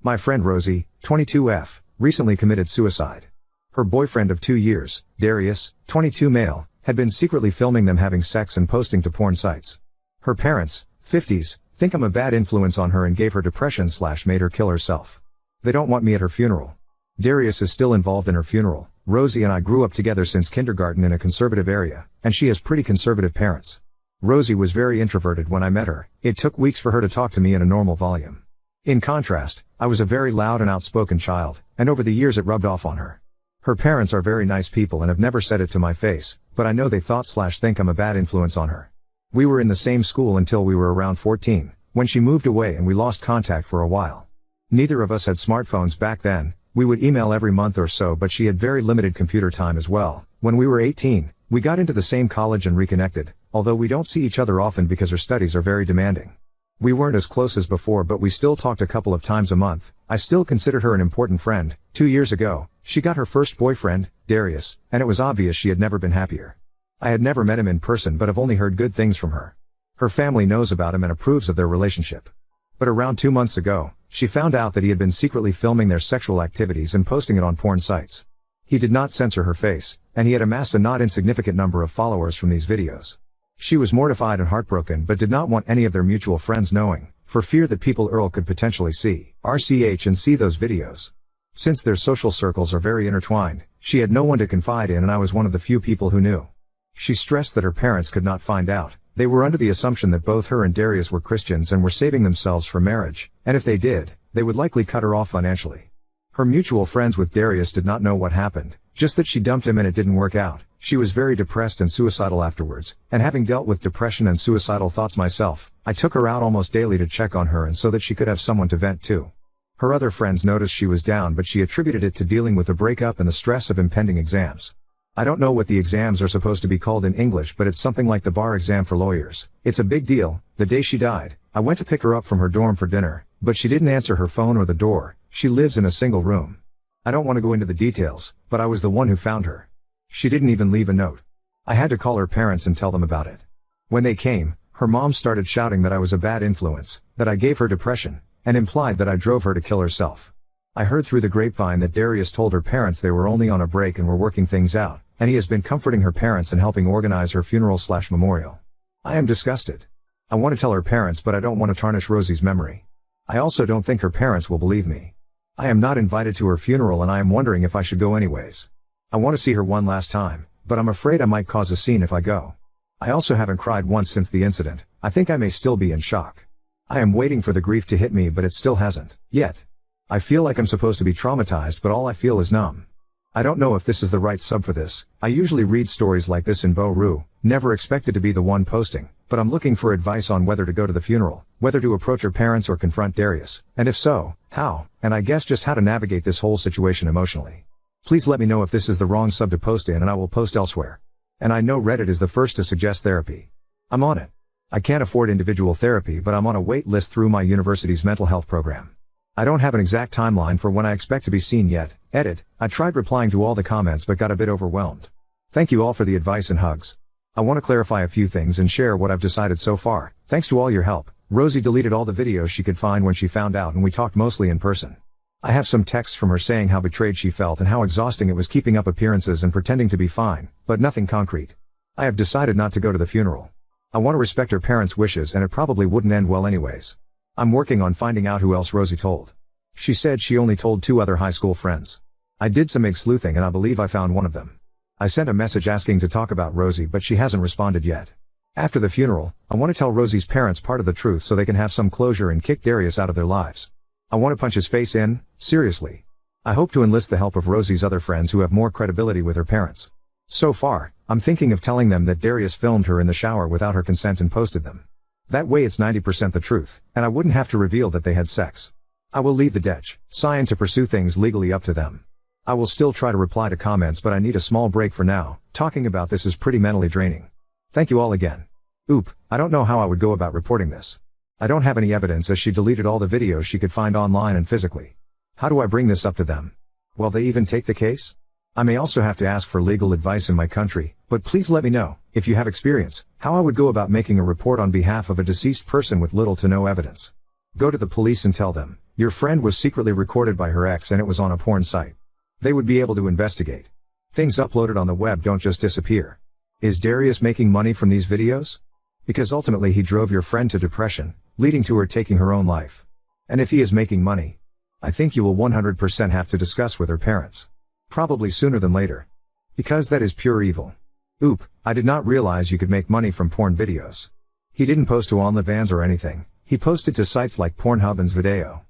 My friend Rosie, 22F, recently committed suicide. Her boyfriend of 2 years, Darius, 22 male, had been secretly filming them having sex and posting to porn sites. Her parents, 50s, think I'm a bad influence on her and gave her depression / made her kill herself. They don't want me at her funeral. Darius is still involved in her funeral. Rosie and I grew up together since kindergarten in a conservative area, and she has pretty conservative parents. Rosie was very introverted when I met her. It took weeks for her to talk to me in a normal volume. In contrast, I was a very loud and outspoken child, and over the years it rubbed off on her. Her parents are very nice people and have never said it to my face, but I know they thought / think I'm a bad influence on her. We were in the same school until we were around 14, when she moved away and we lost contact for a while. Neither of us had smartphones back then. We would email every month or so, but she had very limited computer time as well. When we were 18, we got into the same college and reconnected, although we don't see each other often because her studies are very demanding. We weren't as close as before, but we still talked a couple of times a month. I still considered her an important friend. 2 years ago, she got her first boyfriend, Darius, and it was obvious she had never been happier. I had never met him in person but have only heard good things from her. Her family knows about him and approves of their relationship. But around 2 months ago, she found out that he had been secretly filming their sexual activities and posting it on porn sites. He did not censor her face, and he had amassed a not insignificant number of followers from these videos. She was mortified and heartbroken but did not want any of their mutual friends knowing, for fear that people Earl could potentially see RCH and see those videos. Since their social circles are very intertwined, she had no one to confide in and I was one of the few people who knew. She stressed that her parents could not find out. They were under the assumption that both her and Darius were Christians and were saving themselves for marriage, and if they did, they would likely cut her off financially. Her mutual friends with Darius did not know what happened, just that she dumped him and it didn't work out. She was very depressed and suicidal afterwards, and having dealt with depression and suicidal thoughts myself, I took her out almost daily to check on her and so that she could have someone to vent to. Her other friends noticed she was down, but she attributed it to dealing with the breakup and the stress of impending exams. I don't know what the exams are supposed to be called in English, but it's something like the bar exam for lawyers. It's a big deal. The day she died, I went to pick her up from her dorm for dinner, but she didn't answer her phone or the door. She lives in a single room. I don't want to go into the details, but I was the one who found her. She didn't even leave a note. I had to call her parents and tell them about it. When they came, her mom started shouting that I was a bad influence, that I gave her depression, and implied that I drove her to kill herself. I heard through the grapevine that Darius told her parents they were only on a break and were working things out, and he has been comforting her parents and helping organize her funeral / memorial. I am disgusted. I want to tell her parents, but I don't want to tarnish Rosie's memory. I also don't think her parents will believe me. I am not invited to her funeral and I am wondering if I should go anyways. I want to see her one last time, but I'm afraid I might cause a scene if I go. I also haven't cried once since the incident. I think I may still be in shock. I am waiting for the grief to hit me, but it still hasn't yet. I feel like I'm supposed to be traumatized, but all I feel is numb. I don't know if this is the right sub for this. I usually read stories like this in Bo-Ru, never expected to be the one posting, but I'm looking for advice on whether to go to the funeral, whether to approach her parents or confront Darius, and if so, how, and I guess just how to navigate this whole situation emotionally. Please let me know if this is the wrong sub to post in and I will post elsewhere. And I know Reddit is the first to suggest therapy. I'm on it. I can't afford individual therapy, but I'm on a wait list through my university's mental health program. I don't have an exact timeline for when I expect to be seen yet. Edit. I tried replying to all the comments but got a bit overwhelmed. Thank you all for the advice and hugs. I want to clarify a few things and share what I've decided so far. Thanks to all your help. Rosie deleted all the videos she could find when she found out, and we talked mostly in person. I have some texts from her saying how betrayed she felt and how exhausting it was keeping up appearances and pretending to be fine, but nothing concrete. I have decided not to go to the funeral. I want to respect her parents' wishes, and it probably wouldn't end well anyways. I'm working on finding out who else Rosie told. She said she only told 2 other high school friends. I did some egg sleuthing and I believe I found one of them. I sent a message asking to talk about Rosie, but she hasn't responded yet. After the funeral, I want to tell Rosie's parents part of the truth so they can have some closure and kick Darius out of their lives. I want to punch his face in, seriously. I hope to enlist the help of Rosie's other friends who have more credibility with her parents. So far, I'm thinking of telling them that Darius filmed her in the shower without her consent and posted them. That way it's 90% the truth, and I wouldn't have to reveal that they had sex. I will leave the Dech Cyan to pursue things legally up to them. I will still try to reply to comments, but I need a small break for now. Talking about this is pretty mentally draining. Thank you all again. Oop, I don't know how I would go about reporting this. I don't have any evidence as she deleted all the videos she could find online and physically. How do I bring this up to them? Will they even take the case? I may also have to ask for legal advice in my country, but please let me know, if you have experience, how I would go about making a report on behalf of a deceased person with little to no evidence. Go to the police and tell them, Your friend was secretly recorded by her ex and it was on a porn site. They would be able to investigate. Things uploaded on the web don't just disappear. Is Darius making money from these videos? Because ultimately he drove your friend to depression, leading to her taking her own life. And if he is making money, I think you will 100% have to discuss with her parents. Probably sooner than later. Because that is pure evil. Oop, I did not realize you could make money from porn videos. He didn't post to OnlyFans or anything, he posted to sites like Pornhub and Zvideo.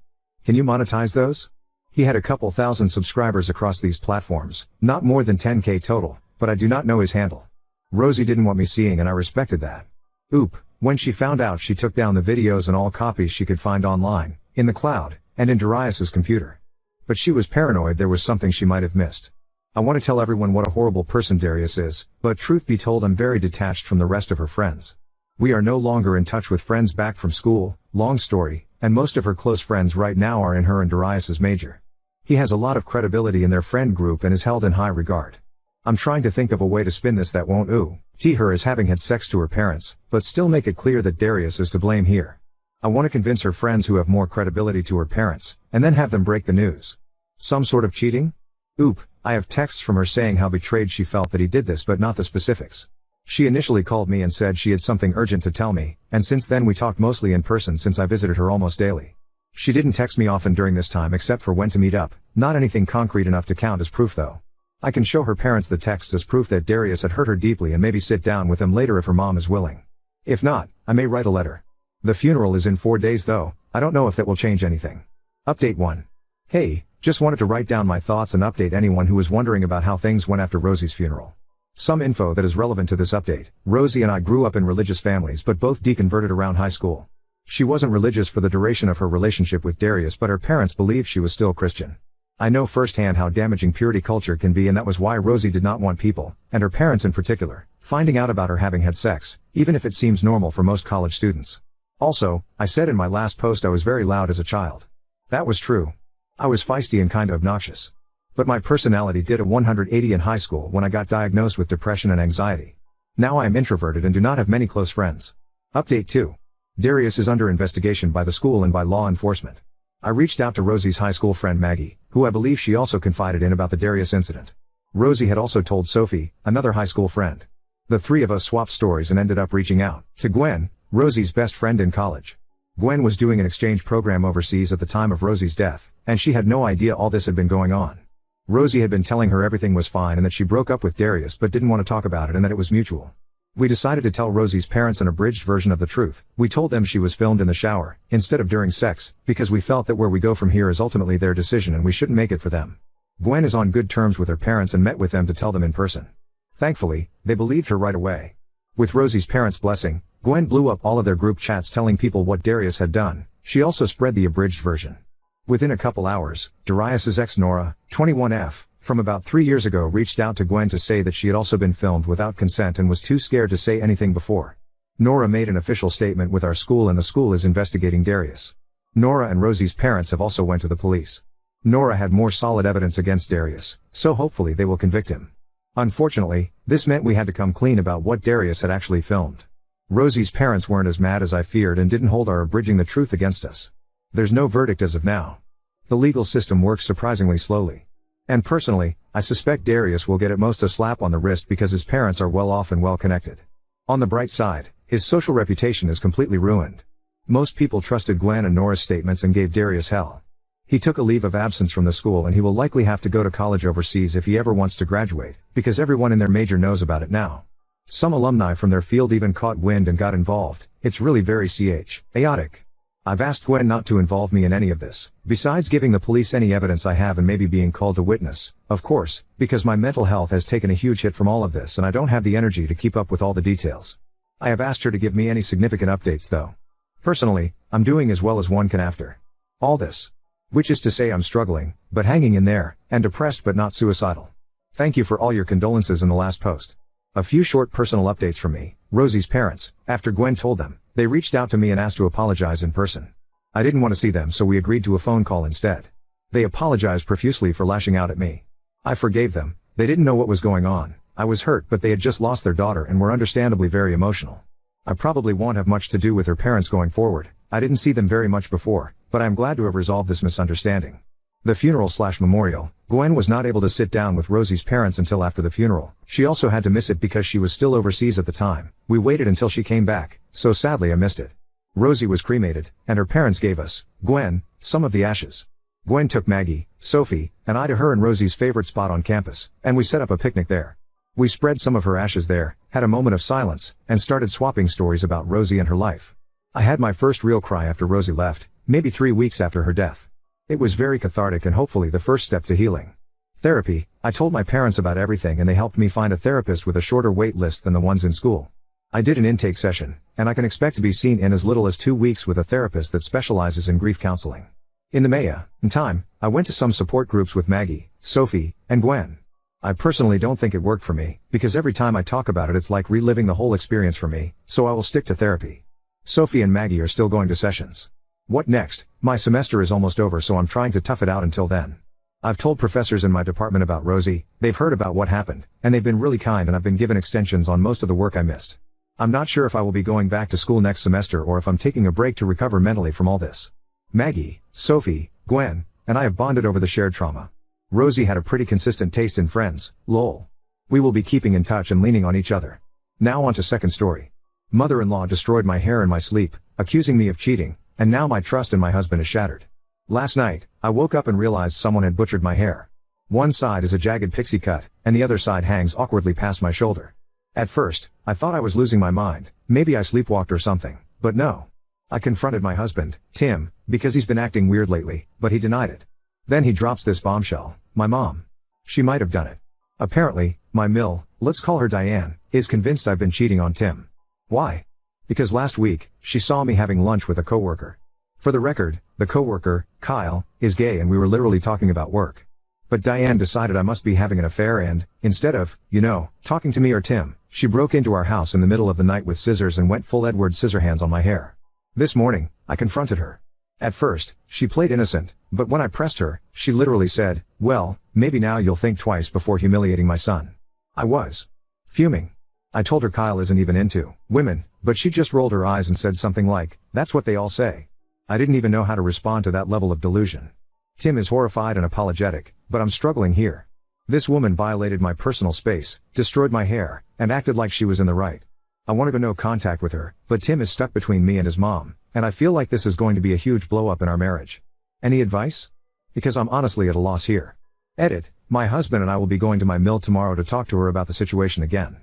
Can you monetize those? He had a couple thousand subscribers across these platforms, not more than 10k total, but I do not know his handle. Rosie didn't want me seeing and I respected that. Oop, when she found out she took down the videos and all copies she could find online, in the cloud, and in Darius's computer. But she was paranoid there was something she might have missed. I want to tell everyone what a horrible person Darius is, but truth be told I'm very detached from the rest of her friends. We are no longer in touch with friends back from school, long story, and most of her close friends right now are in her and Darius's major. He has a lot of credibility in their friend group and is held in high regard. I'm trying to think of a way to spin this that won't tee her as having had sex to her parents, but still make it clear that Darius is to blame here. I want to convince her friends who have more credibility to her parents, and then have them break the news. Some sort of cheating? Oop, I have texts from her saying how betrayed she felt that he did this but not the specifics. She initially called me and said she had something urgent to tell me, and since then we talked mostly in person since I visited her almost daily. She didn't text me often during this time except for when to meet up, not anything concrete enough to count as proof though. I can show her parents the texts as proof that Darius had hurt her deeply and maybe sit down with them later if her mom is willing. If not, I may write a letter. The funeral is in 4 days though, I don't know if that will change anything. Update 1. Hey, just wanted to write down my thoughts and update anyone who was wondering about how things went after Rosie's funeral. Some info that is relevant to this update. Rosie and I grew up in religious families but both deconverted around high school. She wasn't religious for the duration of her relationship with Darius but her parents believed she was still Christian. I know firsthand how damaging purity culture can be and that was why Rosie did not want people, and her parents in particular, finding out about her having had sex, even if it seems normal for most college students. Also, I said in my last post I was very loud as a child. That was true. I was feisty and kinda obnoxious. But my personality did a 180 in high school when I got diagnosed with depression and anxiety. Now I am introverted and do not have many close friends. Update 2. Darius is under investigation by the school and by law enforcement. I reached out to Rosie's high school friend Maggie, who I believe she also confided in about the Darius incident. Rosie had also told Sophie, another high school friend. The three of us swapped stories and ended up reaching out to Gwen, Rosie's best friend in college. Gwen was doing an exchange program overseas at the time of Rosie's death, and she had no idea all this had been going on. Rosie had been telling her everything was fine and that she broke up with Darius but didn't want to talk about it and that it was mutual. We decided to tell Rosie's parents an abridged version of the truth. We told them she was filmed in the shower, instead of during sex, because we felt that where we go from here is ultimately their decision and we shouldn't make it for them. Gwen is on good terms with her parents and met with them to tell them in person. Thankfully, they believed her right away. With Rosie's parents' blessing, Gwen blew up all of their group chats telling people what Darius had done. She also spread the abridged version. Within a couple hours, Darius's ex Nora, 21F, from about 3 years ago reached out to Gwen to say that she had also been filmed without consent and was too scared to say anything before. Nora made an official statement with our school and the school is investigating Darius. Nora and Rosie's parents have also went to the police. Nora had more solid evidence against Darius, so hopefully they will convict him. Unfortunately, this meant we had to come clean about what Darius had actually filmed. Rosie's parents weren't as mad as I feared and didn't hold our abridging the truth against us. There's no verdict as of now. The legal system works surprisingly slowly. And personally, I suspect Darius will get at most a slap on the wrist because his parents are well off and well connected. On the bright side, his social reputation is completely ruined. Most people trusted Gwen and Nora's statements and gave Darius hell. He took a leave of absence from the school and he will likely have to go to college overseas if he ever wants to graduate, because everyone in their major knows about it now. Some alumni from their field even caught wind and got involved. It's really very chaotic. I've asked Gwen not to involve me in any of this, besides giving the police any evidence I have and maybe being called to witness, of course, because my mental health has taken a huge hit from all of this and I don't have the energy to keep up with all the details. I have asked her to give me any significant updates though. Personally, I'm doing as well as one can after all this. Which is to say I'm struggling, but hanging in there, and depressed but not suicidal. Thank you for all your condolences in the last post. A few short personal updates from me. Rosie's parents, after Gwen told them, they reached out to me and asked to apologize in person. I didn't want to see them so we agreed to a phone call instead. They apologized profusely for lashing out at me. I forgave them. They didn't know what was going on. I was hurt but they had just lost their daughter and were understandably very emotional. I probably won't have much to do with her parents going forward. I didn't see them very much before, but I am glad to have resolved this misunderstanding. The funeral/memorial, Gwen was not able to sit down with Rosie's parents until after the funeral. She also had to miss it because she was still overseas at the time. We waited until she came back, so sadly I missed it. Rosie was cremated, and her parents gave us, Gwen, some of the ashes. Gwen took Maggie, Sophie, and I to her and Rosie's favorite spot on campus, and we set up a picnic there. We spread some of her ashes there, had a moment of silence, and started swapping stories about Rosie and her life. I had my first real cry after Rosie left, maybe 3 weeks after her death. It was very cathartic and hopefully the first step to healing. Therapy, I told my parents about everything and they helped me find a therapist with a shorter wait list than the ones in school. I did an intake session, and I can expect to be seen in as little as 2 weeks with a therapist that specializes in grief counseling. In the meantime, I went to some support groups with Maggie, Sophie, and Gwen. I personally don't think it worked for me, because every time I talk about it it's like reliving the whole experience for me, so I will stick to therapy. Sophie and Maggie are still going to sessions. What next? My semester is almost over, so I'm trying to tough it out until then. I've told professors in my department about Rosie, they've heard about what happened, and they've been really kind and I've been given extensions on most of the work I missed. I'm not sure if I will be going back to school next semester or if I'm taking a break to recover mentally from all this. Maggie, Sophie, Gwen, and I have bonded over the shared trauma. Rosie had a pretty consistent taste in friends, lol. We will be keeping in touch and leaning on each other. Now on to second story. Mother-in-law destroyed my hair in my sleep, accusing me of cheating, and now my trust in my husband is shattered. Last night, I woke up and realized someone had butchered my hair. One side is a jagged pixie cut, and the other side hangs awkwardly past my shoulder. At first, I thought I was losing my mind, maybe I sleepwalked or something, but no. I confronted my husband, Tim, because he's been acting weird lately, but he denied it. Then he drops this bombshell, my mom. She might have done it. Apparently, my let's call her Diane, is convinced I've been cheating on Tim. Why? Because last week, she saw me having lunch with a coworker. For the record, the coworker, Kyle, is gay and we were literally talking about work. But Diane decided I must be having an affair and, instead of, talking to me or Tim, she broke into our house in the middle of the night with scissors and went full Edward Scissorhands on my hair. This morning, I confronted her. At first, she played innocent, but when I pressed her, she literally said, well, maybe now you'll think twice before humiliating my son. I was fuming. I told her Kyle isn't even into women, but she just rolled her eyes and said something like, that's what they all say. I didn't even know how to respond to that level of delusion. Tim is horrified and apologetic, but I'm struggling here. This woman violated my personal space, destroyed my hair, and acted like she was in the right. I wanted no contact with her, but Tim is stuck between me and his mom, and I feel like this is going to be a huge blow-up in our marriage. Any advice? Because I'm honestly at a loss here. Edit, my husband and I will be going to my mill tomorrow to talk to her about the situation again.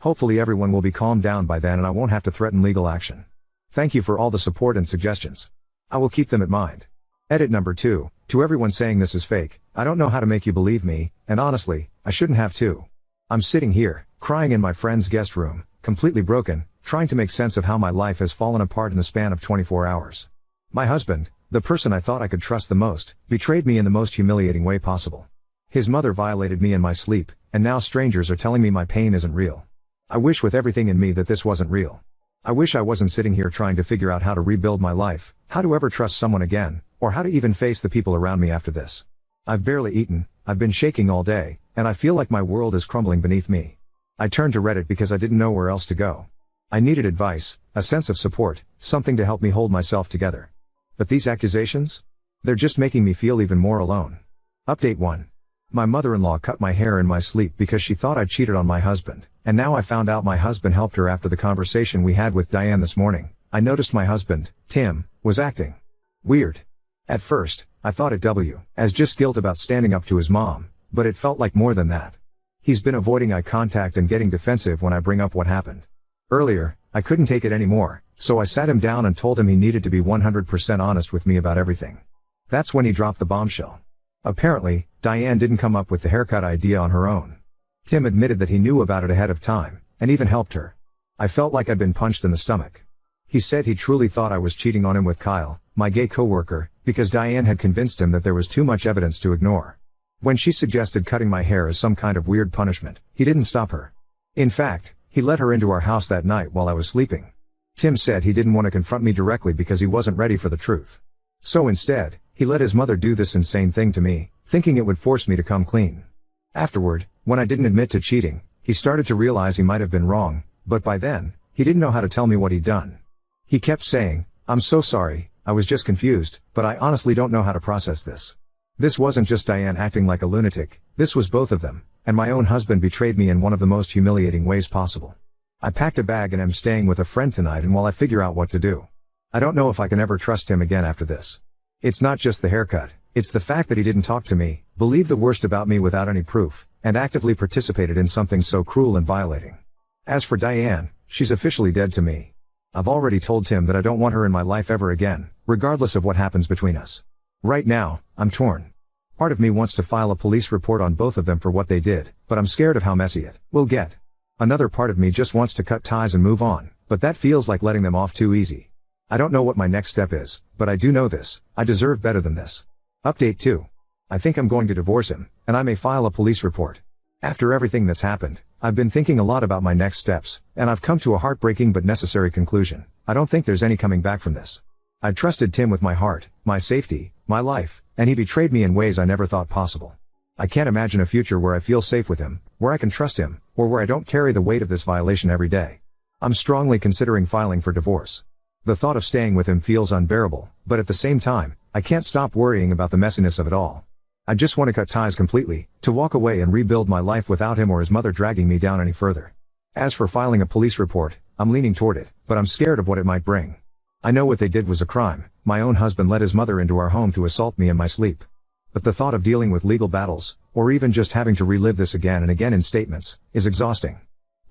Hopefully everyone will be calmed down by then and I won't have to threaten legal action. Thank you for all the support and suggestions. I will keep them in mind. Edit number 2, to everyone saying this is fake, I don't know how to make you believe me, and honestly, I shouldn't have to. I'm sitting here, crying in my friend's guest room, completely broken, trying to make sense of how my life has fallen apart in the span of 24 hours. My husband, the person I thought I could trust the most, betrayed me in the most humiliating way possible. His mother violated me in my sleep, and now strangers are telling me my pain isn't real. I wish with everything in me that this wasn't real. I wish I wasn't sitting here trying to figure out how to rebuild my life, how to ever trust someone again, or how to even face the people around me after this. I've barely eaten, I've been shaking all day, and I feel like my world is crumbling beneath me. I turned to Reddit because I didn't know where else to go. I needed advice, a sense of support, something to help me hold myself together. But these accusations? They're just making me feel even more alone. Update 1. My mother-in-law cut my hair in my sleep because she thought I cheated on my husband, and now I found out my husband helped her after the conversation we had with Diane this morning. I noticed my husband, Tim, was acting weird. At first, I thought it was just guilt about standing up to his mom, but it felt like more than that. He's been avoiding eye contact and getting defensive when I bring up what happened. Earlier, I couldn't take it anymore, so I sat him down and told him he needed to be 100% honest with me about everything. That's when he dropped the bombshell. Apparently, Diane didn't come up with the haircut idea on her own. Tim admitted that he knew about it ahead of time, and even helped her. I felt like I'd been punched in the stomach. He said he truly thought I was cheating on him with Kyle, my gay coworker, because Diane had convinced him that there was too much evidence to ignore. When she suggested cutting my hair as some kind of weird punishment, he didn't stop her. In fact, he let her into our house that night while I was sleeping. Tim said he didn't want to confront me directly because he wasn't ready for the truth. So instead, he let his mother do this insane thing to me, thinking it would force me to come clean. Afterward, when I didn't admit to cheating, he started to realize he might have been wrong, but by then, he didn't know how to tell me what he'd done. He kept saying, I'm so sorry, I was just confused, but I honestly don't know how to process this. This wasn't just Diane acting like a lunatic, this was both of them, and my own husband betrayed me in one of the most humiliating ways possible. I packed a bag and am staying with a friend tonight, and while I figure out what to do, I don't know if I can ever trust him again after this. It's not just the haircut, it's the fact that he didn't talk to me, believe the worst about me without any proof, and actively participated in something so cruel and violating. As for Diane, she's officially dead to me. I've already told Tim that I don't want her in my life ever again, regardless of what happens between us. Right now, I'm torn. Part of me wants to file a police report on both of them for what they did, but I'm scared of how messy it will get. Another part of me just wants to cut ties and move on, but that feels like letting them off too easy. I don't know what my next step is, but I do know this: I deserve better than this. Update 2. I think I'm going to divorce him, and I may file a police report. After everything that's happened, I've been thinking a lot about my next steps, and I've come to a heartbreaking but necessary conclusion. I don't think there's any coming back from this. I trusted Tim with my heart, my safety, my life, and he betrayed me in ways I never thought possible. I can't imagine a future where I feel safe with him, where I can trust him, or where I don't carry the weight of this violation every day. I'm strongly considering filing for divorce. The thought of staying with him feels unbearable, but at the same time, I can't stop worrying about the messiness of it all. I just want to cut ties completely, to walk away and rebuild my life without him or his mother dragging me down any further. As for filing a police report, I'm leaning toward it, but I'm scared of what it might bring. I know what they did was a crime. My own husband let his mother into our home to assault me in my sleep. But the thought of dealing with legal battles, or even just having to relive this again and again in statements, is exhausting.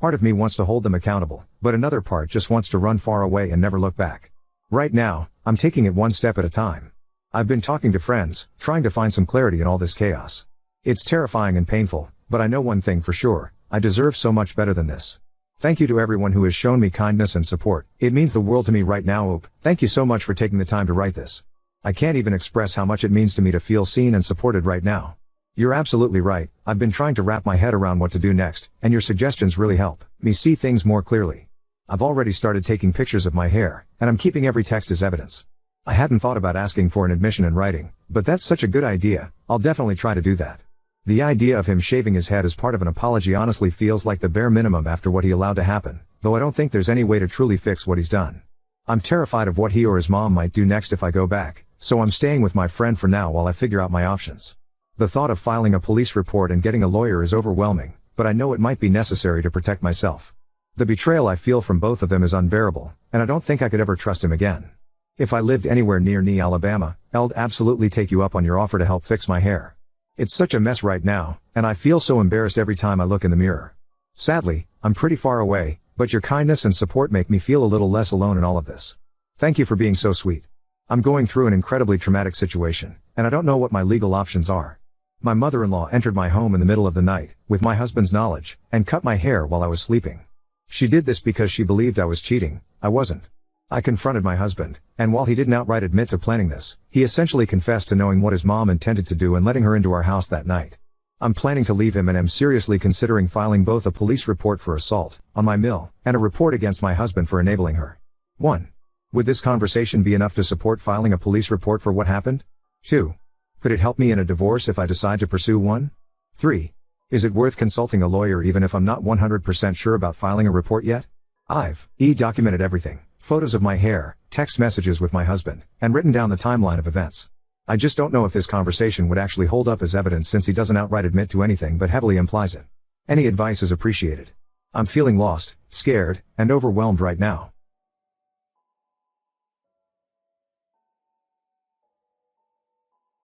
Part of me wants to hold them accountable, but another part just wants to run far away and never look back. Right now, I'm taking it one step at a time. I've been talking to friends, trying to find some clarity in all this chaos. It's terrifying and painful, but I know one thing for sure: I deserve so much better than this. Thank you to everyone who has shown me kindness and support. It means the world to me right now. Oop, thank you so much for taking the time to write this. I can't even express how much it means to me to feel seen and supported right now. You're absolutely right. I've been trying to wrap my head around what to do next, and your suggestions really help me see things more clearly. I've already started taking pictures of my hair, and I'm keeping every text as evidence. I hadn't thought about asking for an admission in writing, but that's such a good idea. I'll definitely try to do that. The idea of him shaving his head as part of an apology honestly feels like the bare minimum after what he allowed to happen, though I don't think there's any way to truly fix what he's done. I'm terrified of what he or his mom might do next if I go back, so I'm staying with my friend for now while I figure out my options. The thought of filing a police report and getting a lawyer is overwhelming, but I know it might be necessary to protect myself. The betrayal I feel from both of them is unbearable, and I don't think I could ever trust him again. If I lived anywhere near Alabama, I'd absolutely take you up on your offer to help fix my hair. It's such a mess right now, and I feel so embarrassed every time I look in the mirror. Sadly, I'm pretty far away, but your kindness and support make me feel a little less alone in all of this. Thank you for being so sweet. I'm going through an incredibly traumatic situation, and I don't know what my legal options are. My mother-in-law entered my home in the middle of the night, with my husband's knowledge, and cut my hair while I was sleeping. She did this because she believed I was cheating. I wasn't. I confronted my husband, and while he didn't outright admit to planning this, he essentially confessed to knowing what his mom intended to do and letting her into our house that night. I'm planning to leave him and am seriously considering filing both a police report for assault on my mill, and a report against my husband for enabling her. 1. Would this conversation be enough to support filing a police report for what happened? 2. Could it help me in a divorce if I decide to pursue one? 3. Is it worth consulting a lawyer even if I'm not 100% sure about filing a report yet? I've documented everything. Photos of my hair, text messages with my husband, and written down the timeline of events. I just don't know if this conversation would actually hold up as evidence since he doesn't outright admit to anything but heavily implies it. Any advice is appreciated. I'm feeling lost, scared, and overwhelmed right now.